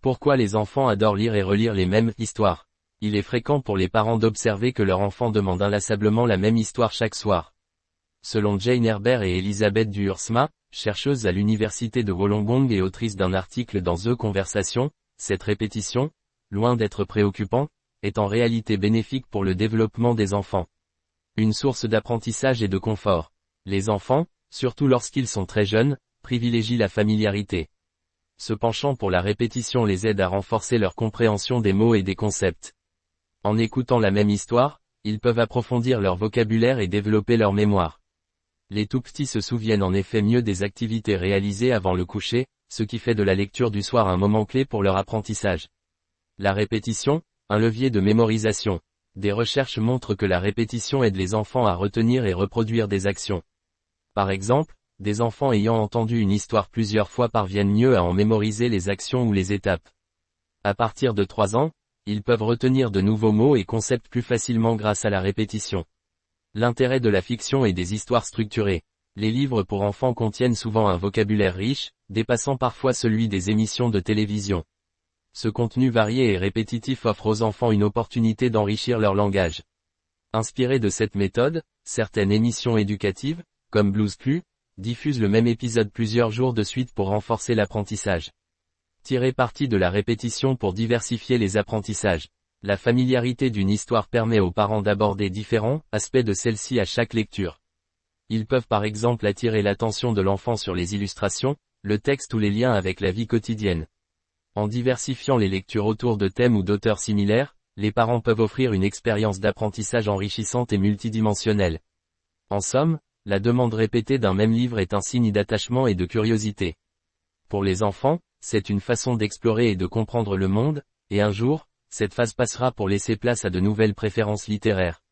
Pourquoi les enfants adorent lire et relire les mêmes histoires? Il est fréquent pour les parents d'observer que leur enfant demande inlassablement la même histoire chaque soir. Selon Jane Herbert et Elisabeth Duursma, chercheuses à l'université de Wollongong et autrice d'un article dans The Conversation, cette répétition, loin d'être préoccupant, est en réalité bénéfique pour le développement des enfants. Une source d'apprentissage et de confort. Les enfants, surtout lorsqu'ils sont très jeunes, privilégient la familiarité. Ce penchant pour la répétition les aide à renforcer leur compréhension des mots et des concepts. En écoutant la même histoire, ils peuvent approfondir leur vocabulaire et développer leur mémoire. Les tout-petits se souviennent en effet mieux des activités réalisées avant le coucher, ce qui fait de la lecture du soir un moment clé pour leur apprentissage. La répétition, un levier de mémorisation. Des recherches montrent que la répétition aide les enfants à retenir et reproduire des actions. Par exemple, des enfants ayant entendu une histoire plusieurs fois parviennent mieux à en mémoriser les actions ou les étapes. À partir de 3 ans, ils peuvent retenir de nouveaux mots et concepts plus facilement grâce à la répétition. L'intérêt de la fiction et des histoires structurées. Les livres pour enfants contiennent souvent un vocabulaire riche, dépassant parfois celui des émissions de télévision. Ce contenu varié et répétitif offre aux enfants une opportunité d'enrichir leur langage. Inspiré de cette méthode, certaines émissions éducatives, comme Blue's Clues, diffusent le même épisode plusieurs jours de suite pour renforcer l'apprentissage. Tirer parti de la répétition pour diversifier les apprentissages. La familiarité d'une histoire permet aux parents d'aborder différents aspects de celle-ci à chaque lecture. Ils peuvent par exemple attirer l'attention de l'enfant sur les illustrations, le texte ou les liens avec la vie quotidienne. En diversifiant les lectures autour de thèmes ou d'auteurs similaires, les parents peuvent offrir une expérience d'apprentissage enrichissante et multidimensionnelle. En somme, la demande répétée d'un même livre est un signe d'attachement et de curiosité. Pour les enfants, c'est une façon d'explorer et de comprendre le monde, et un jour, cette phase passera pour laisser place à de nouvelles préférences littéraires.